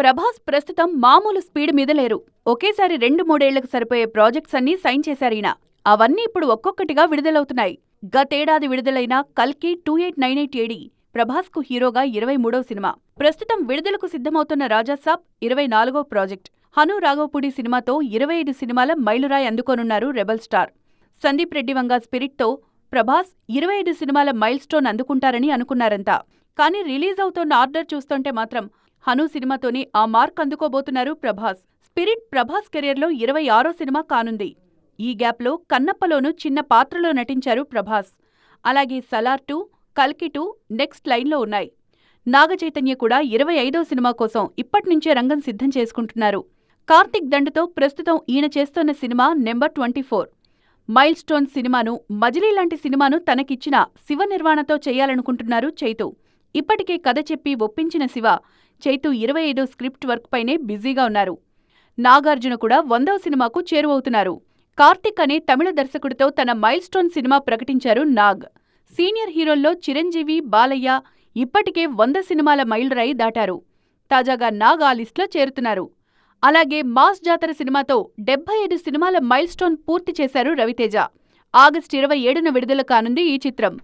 ప్రభాస్ ప్రస్తుతం మామూలు స్పీడ్ మీద లేరు. ఒకేసారి 2-3 ఏళ్లకు సరిపోయే ప్రాజెక్ట్స్ అన్నీ సైన్ చేశారీయన. అవన్నీ ఇప్పుడు ఒక్కొక్కటిగా విడుదలవుతున్నాయి. గతేడాది విడుదలైన కల్కి 2898 AD ప్రభాస్కు హీరోగా 23వ సినిమా. ప్రస్తుతం విడుదలకు సిద్ధమవుతున్న రాజాసాబ్ 24వ ప్రాజెక్ట్. హను రాఘవపూడి సినిమాతో 25 సినిమాల మైలురాయి అందుకోనున్నారు రెబల్ స్టార్. సందీప్ రెడ్డి వంగ స్పిరిట్తో ప్రభాస్ 25 సినిమాల మైల్ స్టోన్ అందుకుంటారని అనుకున్నారంతా. కానీ రిలీజ్ అవుతోన్న ఆర్డర్ చూస్తుంటే మాత్రం హను సినిమాతోనే ఆ మార్క్ అందుకోబోతున్నారు ప్రభాస్. స్పిరిట్ ప్రభాస్ కెరీర్లో 26వ సినిమా కానుంది. ఈ గ్యాప్లో కన్నప్పలోనూ చిన్న పాత్రలో నటించారు ప్రభాస్. అలాగే సలార్ 2, కల్కి 2 నెక్స్ట్ లైన్లో ఉన్నాయి. నాగచైతన్య కూడా 25వ సినిమా కోసం ఇప్పట్నుంచే రంగం సిద్ధం చేసుకుంటున్నారు. కార్తిక్ దండుతో ప్రస్తుతం ఈయన చేస్తోన్న సినిమా నెంబర్ 24. మైల్ స్టోన్ సినిమాను, మజిలీ లాంటి సినిమాను తనకిచ్చిన శివ నిర్వాణతో చేయాలనుకుంటున్నారు చైతు. ఇప్పటికే కథ చెప్పి ఒప్పించిన శివ, చైతు 25వ స్క్రిప్ట్ వర్క్ పైనే బిజీగా ఉన్నారు. నాగార్జున కూడా 100వ సినిమాకు చేరువవుతున్నారు. కార్తిక్ అనే తమిళ దర్శకుడితో తన మైల్ స్టోన్ సినిమా ప్రకటించారు నాగ్. సీనియర్ హీరోల్లో చిరంజీవి, బాలయ్య ఇప్పటికే 100 సినిమాల మైలురాయి దాటారు. తాజాగా నాగ్ ఆ లిస్టులో చేరుతున్నారు. అలాగే మాస్ జాతర సినిమాతో 75 సినిమాల మైల్ స్టోన్ పూర్తి చేశారు రవితేజ. ఆగస్టు 27న విడుదల కానుంది ఈ చిత్రం.